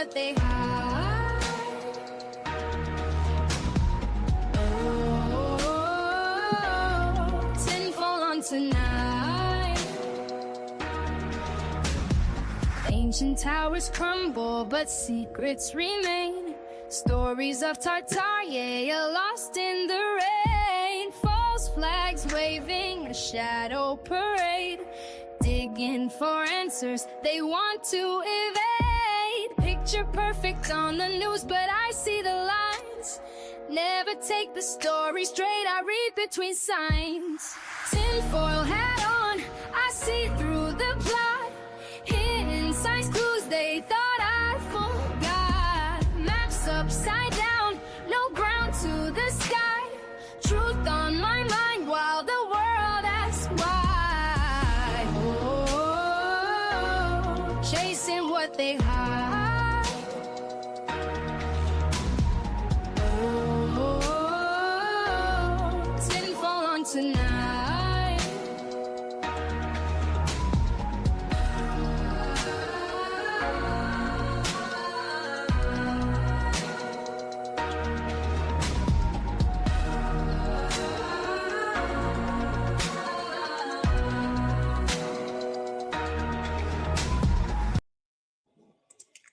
what they hide. Oh, tinfoil on tonight. Ancient towers crumble, but secrets remain. Stories of Tartaria lost in the rain. False flags waving, a shadow parade. Digging for answers they want to evade. Picture perfect on the news, but I see the lines. Never take the story straight, I read between signs. Tinfoil hat on, I see through the plot. Hidden signs, clues they thought I forgot. Maps upside down, no ground to the sky. Truth on my mind while the world asks why. Oh, chasing what they hide. Oh, tinfoil on tonight.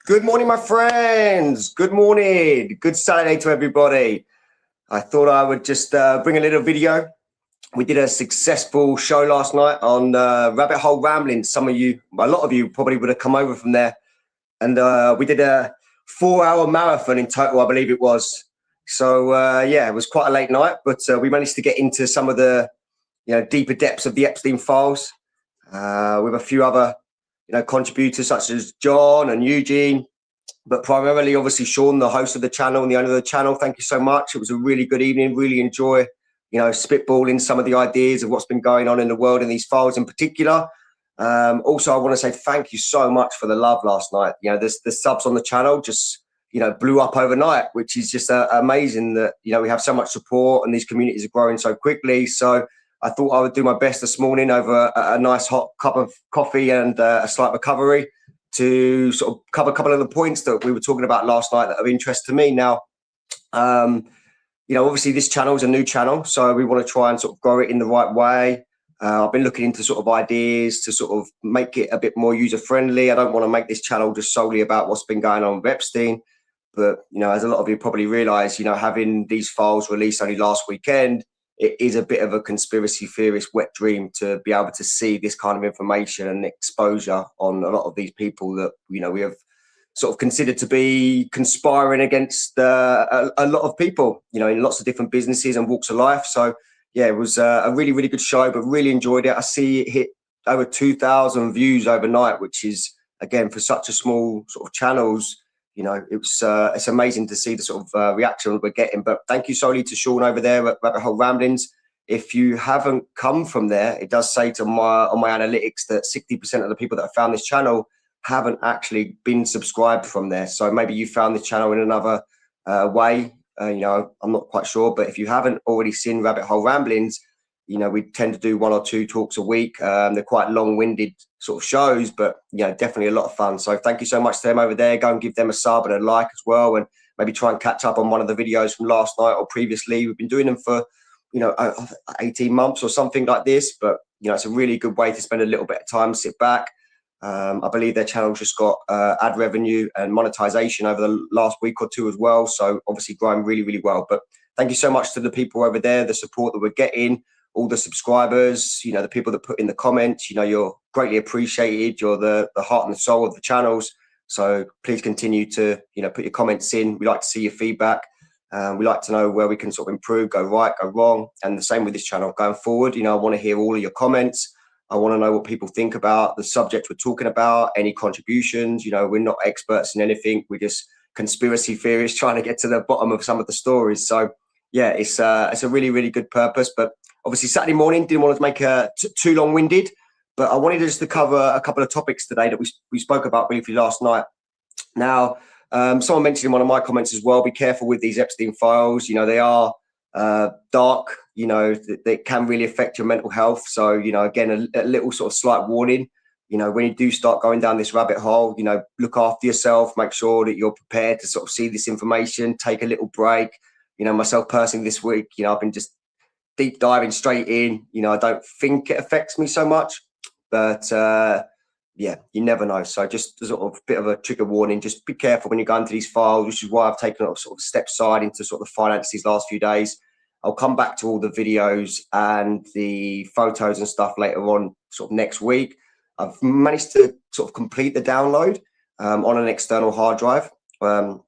Good morning, my friends. Good morning. Good Saturday to everybody. I thought I would just bring a little video. We did a successful show last night on Rabbit Hole Ramblings. Some of you, a lot of you probably would have come over from there. And we did a 4-hour marathon in total, I believe it was. So, yeah, it was quite a late night, but we managed to get into some of the deeper depths of the Epstein files with a few other contributors such as John and Eugene, but primarily obviously Sean, the host of the channel and the owner of the channel. Thank you so much. It was a really good evening. Really enjoy, spitballing some of the ideas of what's been going on in the world in these files in particular. Also, I want to say thank you so much for the love last night. The subs on the channel just, blew up overnight, which is just amazing that, we have so much support and these communities are growing so quickly. So I thought I would do my best this morning over a nice hot cup of coffee and a slight recovery to sort of cover a couple of the points that we were talking about last night that are of interest to me. Now, obviously this channel is a new channel, so we want to try and sort of grow it in the right way. I've been looking into sort of ideas to sort of make it a bit more user-friendly. I don't want to make this channel just solely about what's been going on with Epstein. But, as a lot of you probably realise, having these files released only last weekend, it is a bit of a conspiracy theorist wet dream to be able to see this kind of information and exposure on a lot of these people that, we have sort of considered to be conspiring against a lot of people, in lots of different businesses and walks of life. So, yeah, it was a really, really good show, but really enjoyed it. I see it hit over 2,000 views overnight, which is, again, for such a small sort of channels, it's amazing to see the sort of reaction we're getting. But thank you solely to Sean over there at Rabbit Hole Ramblings. If you haven't come from there, it does say on my analytics that 60% of the people that have found this channel haven't actually been subscribed from there. So maybe you found this channel in another way. I'm not quite sure. But if you haven't already seen Rabbit Hole Ramblings, we tend to do 1 or 2 talks a week. They're quite long-winded sort of shows, but definitely a lot of fun. So thank you so much to them over there. Go and give them a sub and a like as well, and maybe try and catch up on one of the videos from last night or previously. We've been doing them for 18 months or something like this, but it's a really good way to spend a little bit of time, sit back. I believe their channel just got ad revenue and monetization over the last week or 2 as well. So obviously growing really, really well. But thank you so much to the people over there, the support that we're getting, all the subscribers, the people that put in the comments, you're greatly appreciated. You're the heart and the soul of the channels. So please continue to, put your comments in. We like to see your feedback. We like to know where we can sort of improve, go right, go wrong. And the same with this channel going forward. I want to hear all of your comments. I want to know what people think about the subject we're talking about, any contributions. We're not experts in anything. We're just conspiracy theorists trying to get to the bottom of some of the stories. So yeah, it's a really, really good purpose. But obviously Saturday morning, didn't want to make it too long-winded, but I wanted just to cover a couple of topics today that we spoke about briefly last night. Now, someone mentioned in one of my comments as well, be careful with these Epstein files. They are dark, they can really affect your mental health. So, again, a little sort of slight warning. you know, when you do start going down this rabbit hole, you know, look after yourself, make sure that you're prepared to sort of see this information, take a little break. You know, myself personally this week, you know, I've been just deep diving straight in. You know, I don't think it affects me so much, but yeah, you never know. So just a sort of bit of a trigger warning, just be careful when you go into these files, which is why I've taken a sort of step side into sort of finance these last few days. I'll come back to all the videos and the photos and stuff later on, sort of next week. I've managed to sort of complete the download on an external hard drive. On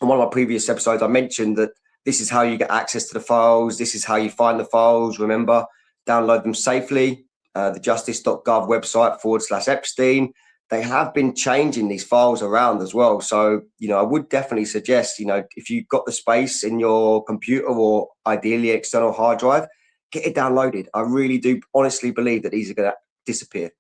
one of my previous episodes, I mentioned that this is how you get access to the files. This is how you find the files. Remember, download them safely. The justice.gov website /Epstein. They have been changing these files around as well. So, you know, I would definitely suggest, you know, if you've got the space in your computer or ideally external hard drive, get it downloaded. I really do honestly believe that these are going to disappear.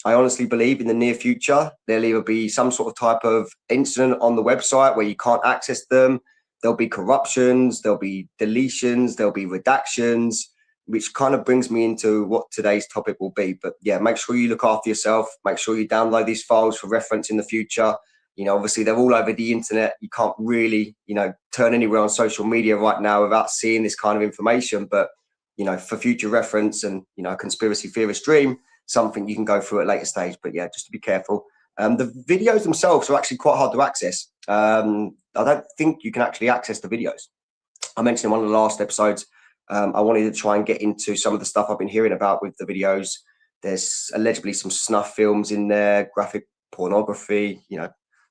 I honestly believe in the near future, there'll either be some sort of type of incident on the website where you can't access them. There'll be corruptions, there'll be deletions, there'll be redactions, which kind of brings me into what today's topic will be. But yeah, make sure you look after yourself. Make sure you download these files for reference in the future. You know, obviously they're all over the internet. You can't really, you know, turn anywhere on social media right now without seeing this kind of information. But, you know, for future reference and, you know, conspiracy theorist dream, something you can go through at a later stage. But yeah, just to be careful. The videos themselves are actually quite hard to access. I don't think you can actually access the videos. I mentioned in one of the last episodes, I wanted to try and get into some of the stuff I've been hearing about with the videos. There's allegedly some snuff films in there, graphic pornography, you know,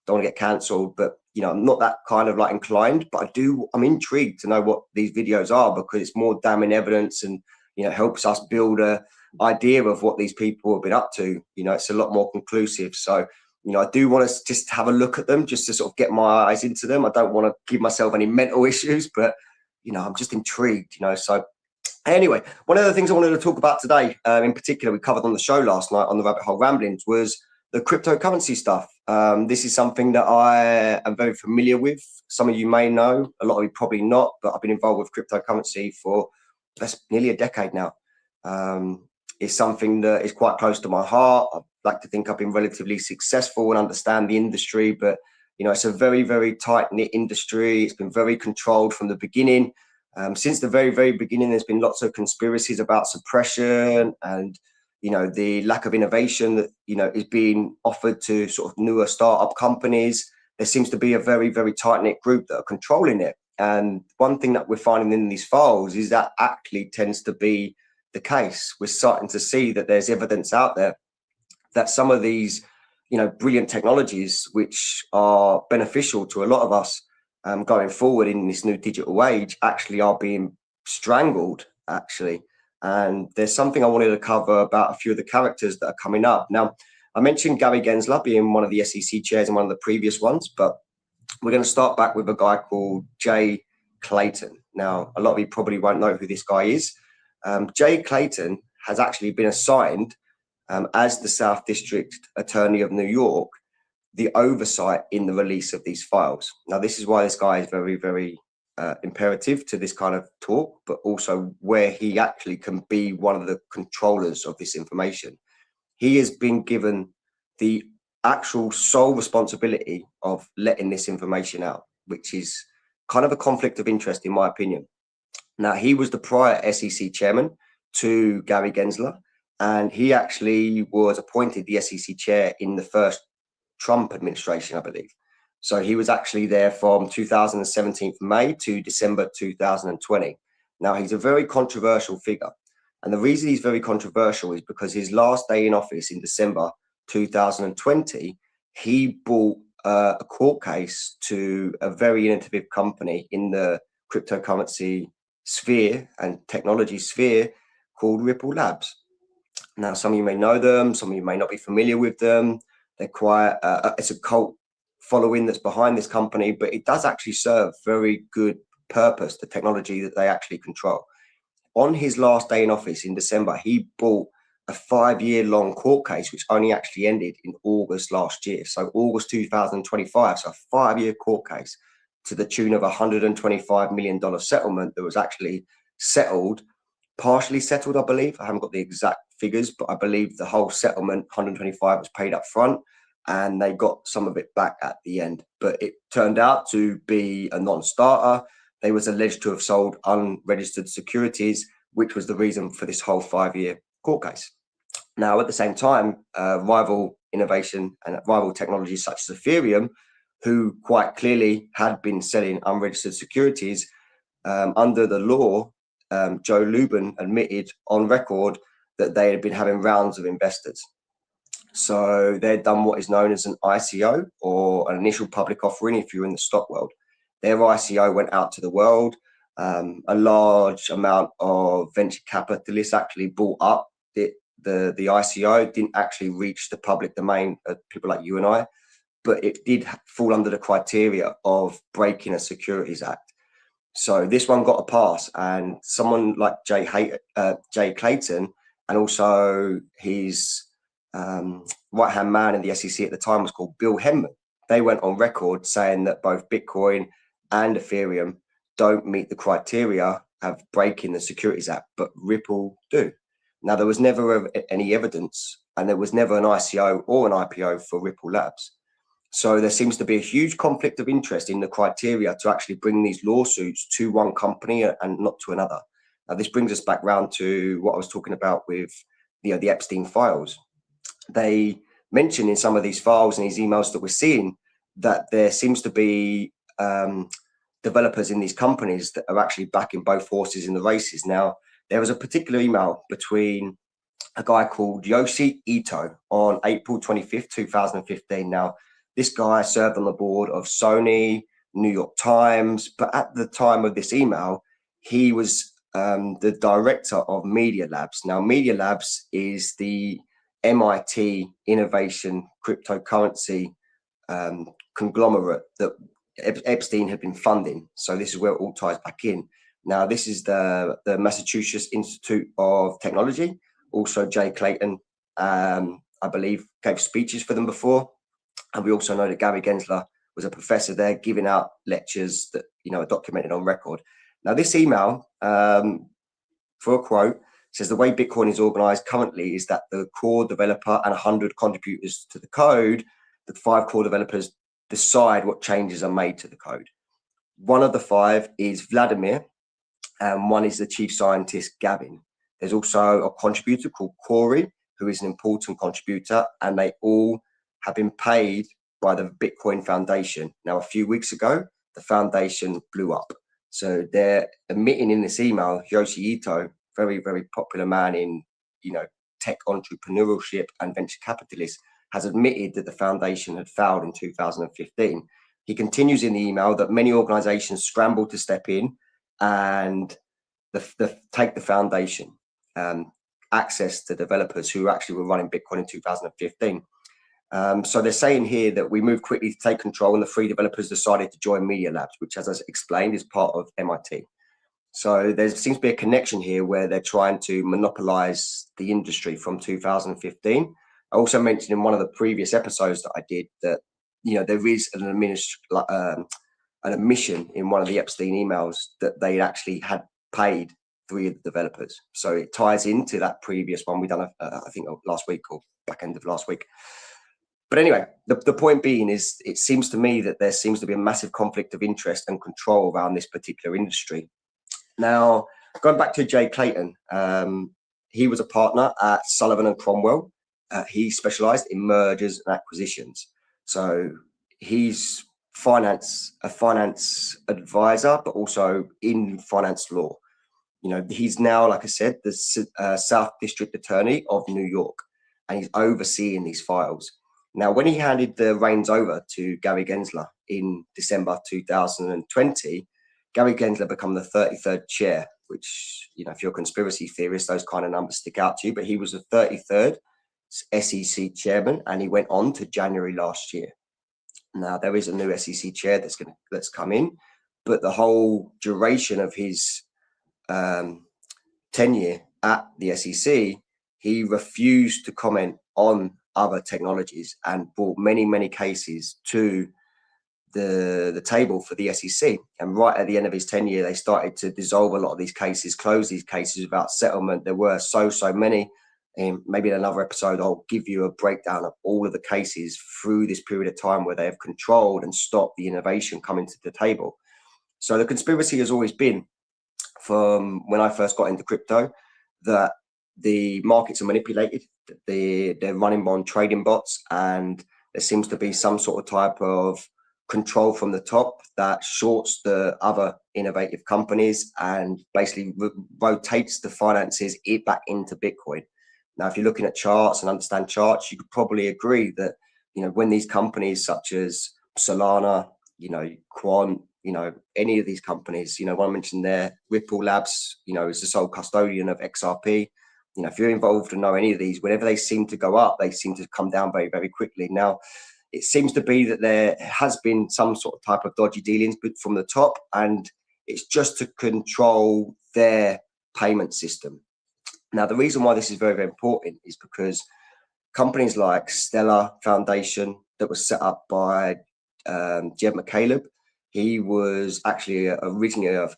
don't want to get cancelled, but, you know, I'm not that kind of like inclined, but I'm intrigued to know what these videos are because it's more damning evidence and, you know, helps us build a idea of what these people have been up to. You know, it's a lot more conclusive. So, you know, I do want to just have a look at them just to sort of get my eyes into them. I don't want to give myself any mental issues, but, you know, I'm just intrigued, you know. So anyway, one of the things I wanted to talk about today, in particular, we covered on the show last night on the Rabbit Hole Ramblings, was the cryptocurrency stuff. This is something that I am very familiar with. Some of you may know, a lot of you probably not, but I've been involved with cryptocurrency for nearly a decade now. It's something that is quite close to my heart. I like to think I've been relatively successful and understand the industry, but you know, it's a very, very tight-knit industry. It's been very controlled from the beginning. Since the very, very beginning, there's been lots of conspiracies about suppression and, you know, the lack of innovation that, you know, is being offered to sort of newer startup companies. There seems to be a very, very tight-knit group that are controlling it. And one thing that we're finding in these files is that actually tends to be the case. We're starting to see that there's evidence out there that some of these, you know, brilliant technologies, which are beneficial to a lot of us going forward in this new digital age, actually are being strangled, actually. And there's something I wanted to cover about a few of the characters that are coming up. Now, I mentioned Gary Gensler being one of the SEC chairs in one of the previous ones, but we're going to start back with a guy called Jay Clayton. Now, a lot of you probably won't know who this guy is. Jay Clayton has actually been assigned as the South District Attorney of New York, the oversight in the release of these files. Now, this is why this guy is very, very imperative to this kind of talk, but also where he actually can be one of the controllers of this information. He has been given the actual sole responsibility of letting this information out, which is kind of a conflict of interest, in my opinion. Now, he was the prior SEC chairman to Gary Gensler, and he actually was appointed the SEC chair in the first Trump administration, I believe. So he was actually there from 2017 May to December 2020. Now, he's a very controversial figure. And the reason he's very controversial is because his last day in office in December 2020, he brought a court case to a very innovative company in the cryptocurrency sphere and technology sphere called Ripple Labs. Now, some of you may know them, some of you may not be familiar with them. They're quite, it's a cult following that's behind this company, but it does actually serve very good purpose, the technology that they actually control. On his last day in office in December, he brought a 5-year-long court case, which only actually ended in August last year. So August 2025, so a 5-year court case to the tune of $125 million settlement that was actually settled, partially settled, I believe. I haven't got the exact figures, but I believe the whole settlement, 125, was paid up front, and they got some of it back at the end. But it turned out to be a non-starter. They was alleged to have sold unregistered securities, which was the reason for this whole 5-year court case. Now, at the same time, rival innovation and rival technologies such as Ethereum, who quite clearly had been selling unregistered securities, under the law, Joe Lubin admitted on record that they had been having rounds of investors. So they'd done what is known as an ICO, or an initial public offering if you're in the stock world. Their ICO went out to the world. A large amount of venture capitalists actually bought up the ICO. Didn't actually reach the public domain of people like you and I, but it did fall under the criteria of breaking a Securities Act. So this one got a pass, and someone like Jay Clayton, and also his right-hand man in the SEC at the time was called Bill Henman. They went on record saying that both Bitcoin and Ethereum don't meet the criteria of breaking the Securities Act, but Ripple do. Now, there was never any evidence, and there was never an ICO or an IPO for Ripple Labs. So there seems to be a huge conflict of interest in the criteria to actually bring these lawsuits to one company and not to another. Now, this brings us back round to what I was talking about with the Epstein files. They mention in some of these files and these emails that we're seeing that there seems to be developers in these companies that are actually backing both horses in the races. Now, there was a particular email between a guy called Yoshi Ito on April 25th, 2015. Now, this guy served on the board of Sony, New York Times, but at the time of this email, he was the director of Media Labs. Now, Media Labs is the MIT innovation cryptocurrency conglomerate that Epstein had been funding. So this is where it all ties back in. Now, this is the Massachusetts Institute of Technology. Also, Jay Clayton, I believe, gave speeches for them before. And we also know that Gary Gensler was a professor there giving out lectures that, are documented on record. Now, this email, for a quote, says the way Bitcoin is organized currently is that the core developer and 100 contributors to the code, the 5 core developers decide what changes are made to the code. One of the 5 is Vladimir, and one is the chief scientist, Gavin. There's also a contributor called Corey, who is an important contributor, and they all have been paid by the Bitcoin Foundation. Now, a few weeks ago, the foundation blew up. So they're admitting in this email, Yoshi Ito, very, very popular man in, tech entrepreneurship and venture capitalist, has admitted that the foundation had failed in 2015. He continues in the email that many organizations scrambled to step in and take the foundation access to developers who actually were running Bitcoin in 2015. So they're saying here that we moved quickly to take control, and the 3 developers decided to join Media Labs, which, as I explained, is part of MIT. So there seems to be a connection here where they're trying to monopolize the industry from 2015. I also mentioned in one of the previous episodes that I did that, there is an admission in one of the Epstein emails that they actually had paid 3 of the developers. So it ties into that previous one we done, I think, last week or back end of last week. But anyway, the point being is, it seems to me that there seems to be a massive conflict of interest and control around this particular industry. Now, going back to Jay Clayton, he was a partner at Sullivan and Cromwell. He specialized in mergers and acquisitions. So he's a finance advisor, but also in finance law. He's now, like I said, the South District Attorney of New York, and he's overseeing these files. Now, when he handed the reins over to Gary Gensler in December 2020, Gary Gensler became the 33rd chair, which, if you're a conspiracy theorist, those kind of numbers stick out to you. But he was the 33rd SEC chairman, and he went on to January last year. Now, there is a new SEC chair that's come in, but the whole duration of his tenure at the SEC, he refused to comment on other technologies and brought many, many cases to the table for the SEC. And right at the end of his tenure, they started to dissolve a lot of these cases, close these cases without settlement. There were so many maybe in another episode, I'll give you a breakdown of all of the cases through this period of time where they have controlled and stopped the innovation coming to the table. So the conspiracy has always been, from when I first got into crypto, that the markets are manipulated, they're running on trading bots, and there seems to be some sort of type of control from the top that shorts the other innovative companies and basically rotates the finances back into Bitcoin. Now, if you're looking at charts and understand charts, you could probably agree that, when these companies such as Solana, Quant, any of these companies, one I mentioned there, Ripple Labs, is the sole custodian of XRP. If you're involved and know any of these, whenever they seem to go up, they seem to come down very, very quickly. Now, it seems to be that there has been some sort of type of dodgy dealings from the top, and it's just to control their payment system. Now, the reason why this is very, very important is because companies like Stellar Foundation, that was set up by Jed McCaleb, he was actually originally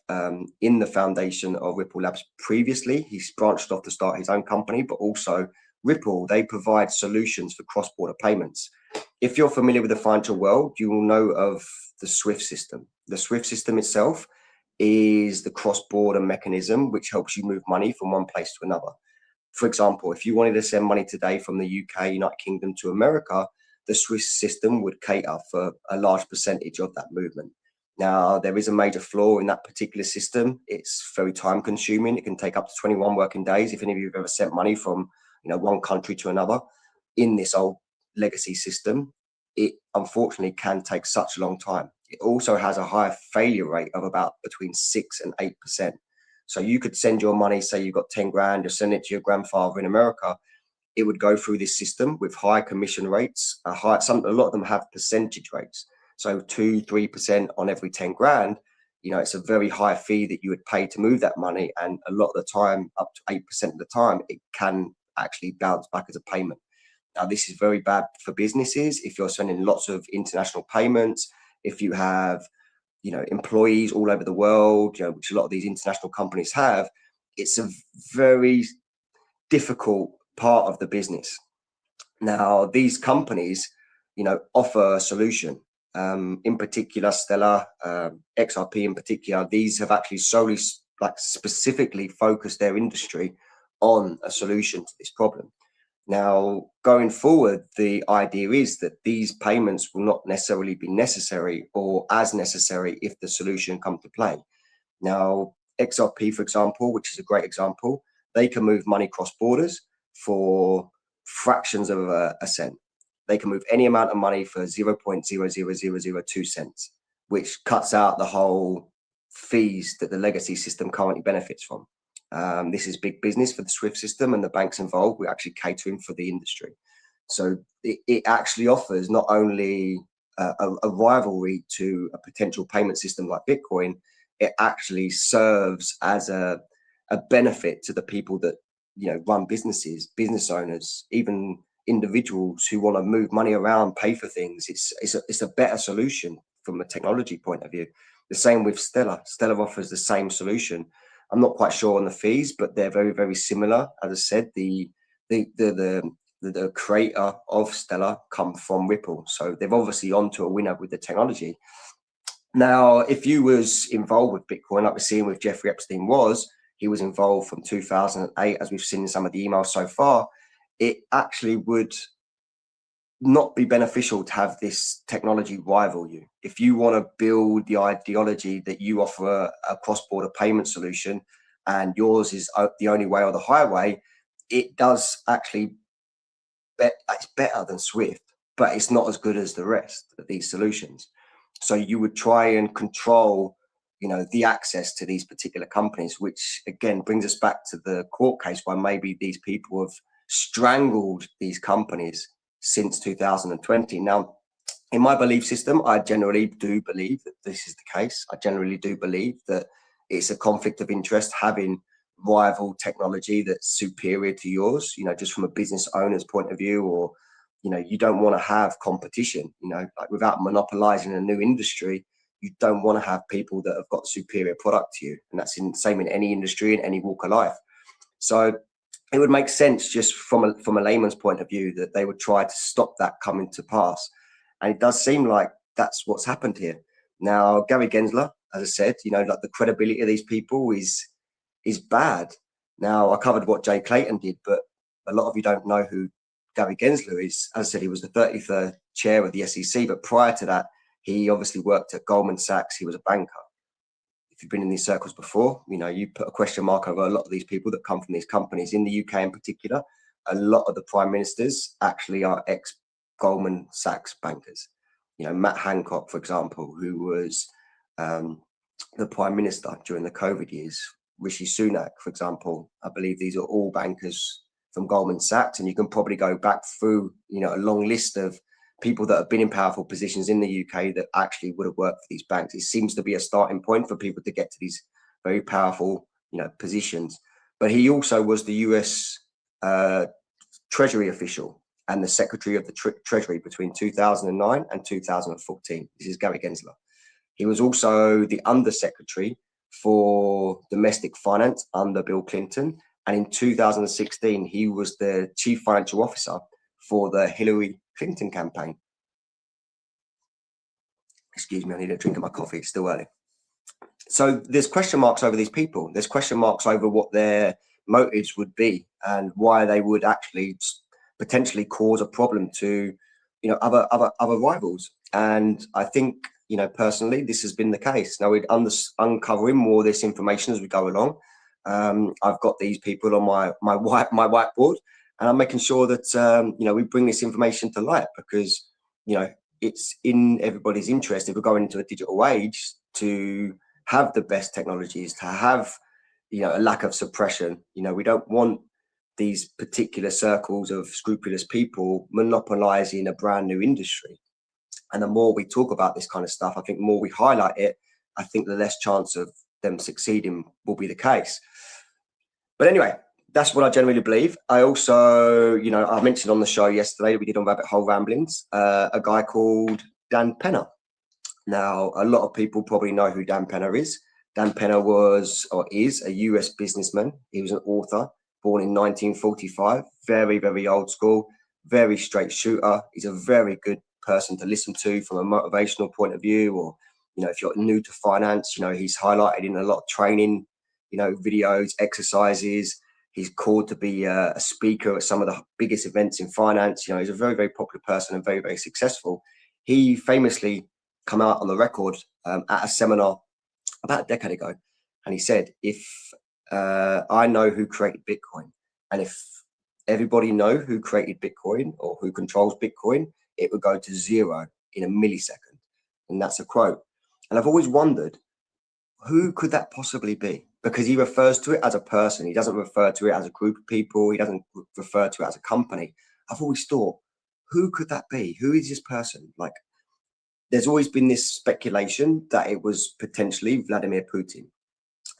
in the foundation of Ripple Labs previously. He's branched off to start his own company, but also Ripple, they provide solutions for cross-border payments. If you're familiar with the financial world, you will know of the SWIFT system. The SWIFT system itself is the cross-border mechanism which helps you move money from one place to another. For example, if you wanted to send money today from the UK, United Kingdom to America, the SWIFT system would cater for a large percentage of that movement. Now, there is a major flaw in that particular system. It's very time consuming. It can take up to 21 working days. If any of you have ever sent money from one country to another in this old legacy system, it unfortunately can take such a long time. It also has a higher failure rate of about between 6 and 8%. So you could send your money, say you've got 10 grand, you're sending it to your grandfather in America. It would go through this system with high commission rates. A lot of them have percentage rates. So 2-3% on every 10 grand, it's a very high fee that you would pay to move that money. And a lot of the time, up to 8% of the time, it can actually bounce back as a payment. Now, this is very bad for businesses. If you're sending lots of international payments, if you have, employees all over the world, which a lot of these international companies have, it's a very difficult part of the business. Now, these companies, offer a solution. In particular, Stellar, XRP in particular, these have actually solely, specifically focused their industry on a solution to this problem. Now, going forward, the idea is that these payments will not necessarily be necessary or as necessary if the solution comes to play. Now, XRP, for example, which is a great example, they can move money cross borders for fractions of a cent. They can move any amount of money for 0.00002 cents, which cuts out the whole fees that the legacy system currently benefits from. This is big business for the SWIFT system, and the banks involved, we're actually catering for the industry. So it actually offers not only a rivalry to a potential payment system like Bitcoin, it actually serves as a benefit to the people that run businesses, business owners, even individuals who want to move money around, pay for things. It's a better solution from a technology point of view. The same with Stellar. Stellar offers the same solution. I'm not quite sure on the fees, but they're very, very similar. As I said, the creator of Stellar come from Ripple, so they've obviously onto a winner with the technology. Now, if you was involved with Bitcoin, like we're seeing with Jeffrey Epstein he was involved from 2008, as we've seen in some of the emails so far, it actually would not be beneficial to have this technology rival you. If you want to build the ideology that you offer a cross-border payment solution and yours is the only way or the highway, it does actually, it's better than SWIFT, but it's not as good as the rest of these solutions. So you would try and control, the access to these particular companies, which again brings us back to the court case where maybe these people have strangled these companies since 2020. Now, in my belief system, I generally do believe that this is the case. I generally do believe that it's a conflict of interest having rival technology that's superior to yours, just from a business owner's point of view, or, you don't want to have competition, like without monopolizing a new industry. You don't want to have people that have got superior product to you. And that's same in any industry, in any walk of life. So it would make sense just from a layman's point of view that they would try to stop that coming to pass. And it does seem like that's what's happened here. Now, Gary Gensler, as I said, like the credibility of these people is bad. Now, I covered what Jay Clayton did, but a lot of you don't know who Gary Gensler is. As I said, he was the 33rd chair of the SEC, but prior to that, he obviously worked at Goldman Sachs. He was a banker. If you've been in these circles before, you put a question mark over a lot of these people that come from these companies. In the UK in particular, a lot of the prime ministers actually are ex-Goldman Sachs bankers. Matt Hancock, for example, who was the prime minister during the COVID years. Rishi Sunak, for example, I believe these are all bankers from Goldman Sachs, and you can probably go back through, a long list of people that have been in powerful positions in the UK that actually would have worked for these banks. It seems to be a starting point for people to get to these very powerful, positions. But he also was the US Treasury official and the Secretary of the Treasury between 2009 and 2014. This is Gary Gensler. He was also the Undersecretary for Domestic Finance under Bill Clinton. And in 2016, he was the Chief Financial Officer for the Hillary Clinton campaign. Excuse me, I need a drink of my coffee. It's still early. So there's question marks over these people. There's question marks over what their motives would be and why they would actually potentially cause a problem to, other rivals. And I think, personally, this has been the case. Now we're uncovering more of this information as we go along. I've got these people on my whiteboard, and I'm making sure that we bring this information to light because it's in everybody's interest if we're going into a digital age to have the best technologies, to have a lack of suppression. We don't want these particular circles of scrupulous people monopolizing a brand new industry. And the more we talk about this kind of stuff, I think the more we highlight it, I think the less chance of them succeeding will be the case. But anyway, that's what I generally believe. I also, I mentioned on the show yesterday, we did on Rabbit Hole Ramblings, a guy called Dan Penner. Now, a lot of people probably know who Dan Penner is. Dan Penner was or is a US businessman. He was an author, born in 1945, very, very old school, very straight shooter. He's a very good person to listen to from a motivational point of view, or if you're new to finance, he's highlighted in a lot of training, videos, exercises. He's called to be a speaker at some of the biggest events in finance. He's a very, very popular person and very, very successful. He famously come out on the record at a seminar about a decade ago, and he said, if I know who created Bitcoin, and if everybody know who created Bitcoin or who controls Bitcoin, it would go to zero in a millisecond. And that's a quote. And I've always wondered, who could that possibly be? Because he refers to it as a person. He doesn't refer to it as a group of people. He doesn't refer to it as a company. I've always thought, who could that be? Who is this person? Like, there's always been this speculation that it was potentially Vladimir Putin.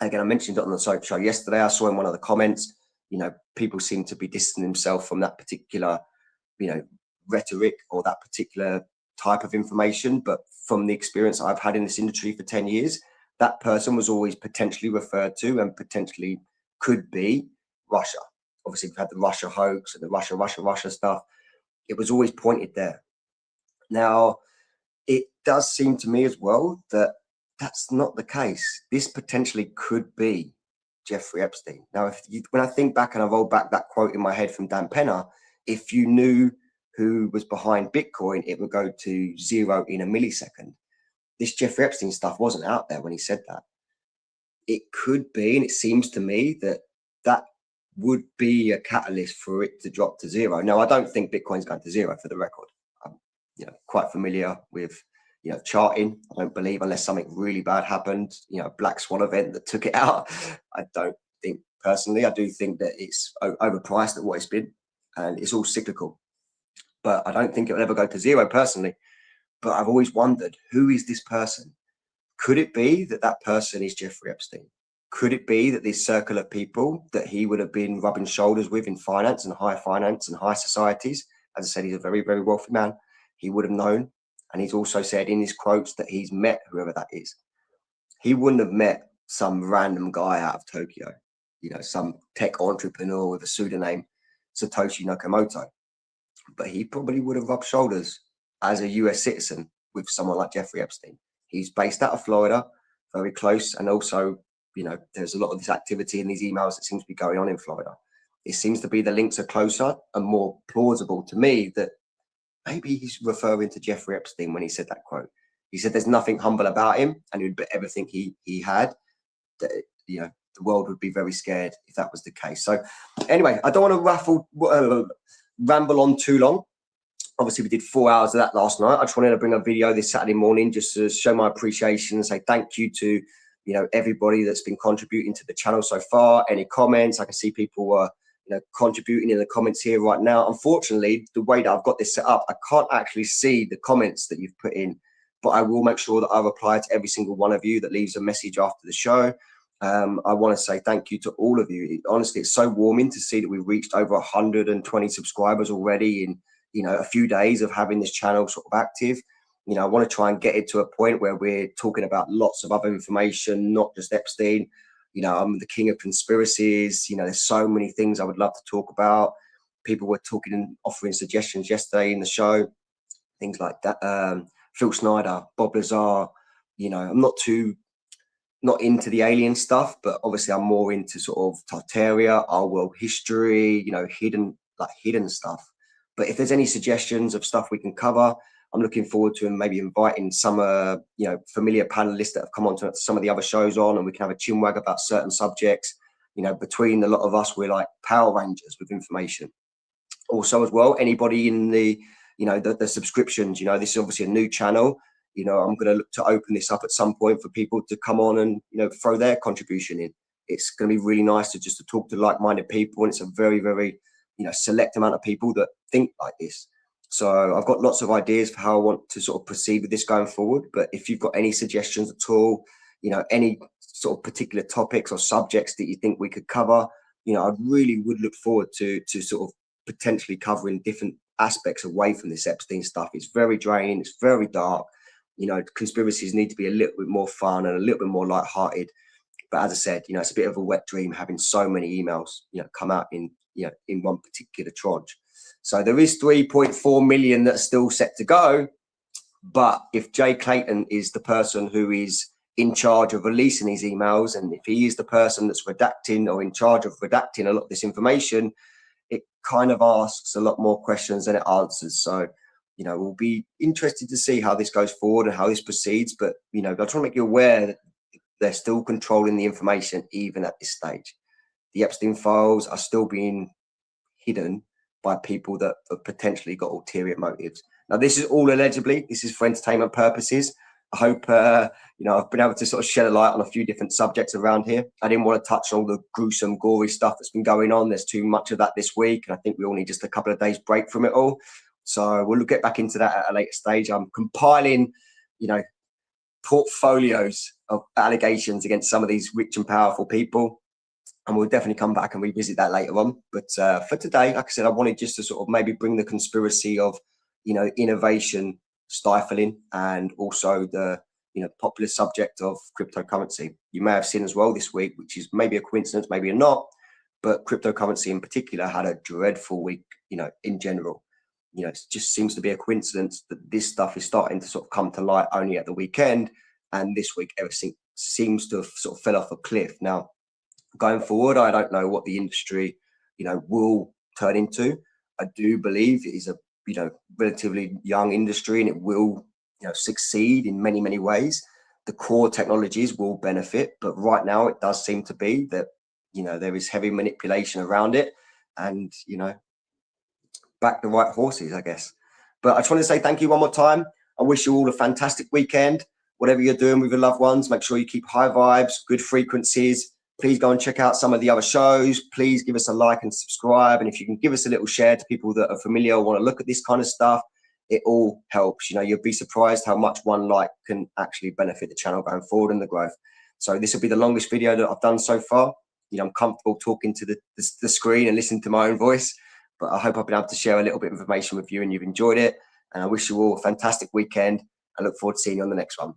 Again, I mentioned it on the show yesterday. I saw in one of the comments, people seem to be distancing themselves from that particular, rhetoric or that particular type of information. But from the experience I've had in this industry for 10 years, that person was always potentially referred to and potentially could be Russia. Obviously, we've had the Russia hoax and the Russia stuff. It was always pointed there. Now, it does seem to me as well that that's not the case. This potentially could be Jeffrey Epstein. Now, when I think back and I roll back that quote in my head from Dan Penner, if you knew who was behind Bitcoin, it would go to zero in a millisecond. This Jeffrey Epstein stuff wasn't out there when he said that. It could be, and it seems to me that that would be a catalyst for it to drop to zero. Now, I don't think Bitcoin's going to zero, for the record. I'm quite familiar with charting. I don't believe, unless something really bad happened, black swan event that took it out. I don't think personally. I do think that it's overpriced at what it's been, and it's all cyclical. But I don't think it will ever go to zero personally. But I've always wondered, who is this person? Could it be that that person is Jeffrey Epstein? Could it be that this circle of people that he would have been rubbing shoulders with in finance and high societies, as I said, he's a very, very wealthy man, he would have known. And he's also said in his quotes that he's met whoever that is. He wouldn't have met some random guy out of Tokyo. some tech entrepreneur with a pseudonym Satoshi Nakamoto. But he probably would have rubbed shoulders as a US citizen with someone like Jeffrey Epstein. He's based out of Florida, very close. And also, there's a lot of this activity in these emails that seems to be going on in Florida. It seems to be the links are closer and more plausible to me that maybe he's referring to Jeffrey Epstein when he said that quote. He said there's nothing humble about him, and he'd bet everything he had that, the world would be very scared if that was the case. So anyway, I don't want to ramble on too long. Obviously, we did 4 hours of that last night. I just wanted to bring a video this Saturday morning just to show my appreciation and say thank you to, everybody that's been contributing to the channel so far. Any comments? I can see people were, contributing in the comments here right now. Unfortunately, the way that I've got this set up, I can't actually see the comments that you've put in, but I will make sure that I reply to every single one of you that leaves a message after the show. I want to say thank you to all of you. Honestly, it's so warming to see that we've reached over 120 subscribers already in, a few days of having this channel sort of active. I want to try and get it to a point where we're talking about lots of other information, not just Epstein. I'm the king of conspiracies. There's so many things I would love to talk about. People were talking and offering suggestions yesterday in the show, things like that. Phil Snyder, Bob Lazar. I'm not into the alien stuff, but obviously I'm more into sort of Tartaria, our world history, hidden stuff. But if there's any suggestions of stuff we can cover, I'm looking forward to maybe inviting some, familiar panelists that have come on to some of the other shows on, and we can have a chinwag about certain subjects. Between a lot of us, we're like Power Rangers with information. Also as well, anybody in the subscriptions, this is obviously a new channel. I'm going to look to open this up at some point for people to come on and, throw their contribution in. It's going to be really nice to talk to like-minded people. And it's a very, very, select amount of people that think like this. So I've got lots of ideas for how I want to sort of proceed with this going forward. But if you've got any suggestions at all, any sort of particular topics or subjects that you think we could cover, I really would look forward to sort of potentially covering different aspects away from this Epstein stuff. It's very draining. It's very dark. Conspiracies need to be a little bit more fun and a little bit more lighthearted. But as I said, it's a bit of a wet dream having so many emails, come out in one particular tranche. So there is 3.4 million that's still set to go. But if Jay Clayton is the person who is in charge of releasing these emails, and if he is the person that's redacting or in charge of redacting a lot of this information, it kind of asks a lot more questions than it answers. So, we'll be interested to see how this goes forward and how this proceeds. But, I try to make you aware that they're still controlling the information even at this stage. The Epstein files are still being hidden by people that have potentially got ulterior motives. Now, this is all allegedly. This is for entertainment purposes. I hope, I've been able to sort of shed a light on a few different subjects around here. I didn't want to touch on all the gruesome, gory stuff that's been going on. There's too much of that this week. And I think we all need just a couple of days break from it all. So we'll get back into that at a later stage. I'm compiling, portfolios of allegations against some of these rich and powerful people. And we'll definitely come back and revisit that later on. But for today, like I said, I wanted just to sort of maybe bring the conspiracy of, innovation stifling and also the, popular subject of cryptocurrency. You may have seen as well this week, which is maybe a coincidence, maybe not, but cryptocurrency in particular had a dreadful week, in general. It just seems to be a coincidence that this stuff is starting to sort of come to light only at the weekend. And this week, everything seems to have sort of fell off a cliff. Now, going forward, I don't know what the industry, will turn into. I do believe it is a, relatively young industry, and it will, succeed in many, many ways. The core technologies will benefit, but right now it does seem to be that, there is heavy manipulation around it, and, back the right horses, I guess. But I just want to say thank you one more time. I wish you all a fantastic weekend. Whatever you're doing with your loved ones, make sure you keep high vibes, good frequencies. Please go and check out some of the other shows. Please give us a like and subscribe. And if you can give us a little share to people that are familiar or want to look at this kind of stuff, it all helps. You'll be surprised how much one like can actually benefit the channel going forward and the growth. So this will be the longest video that I've done so far. I'm comfortable talking to the screen and listening to my own voice. But I hope I've been able to share a little bit of information with you and you've enjoyed it. And I wish you all a fantastic weekend. I look forward to seeing you on the next one.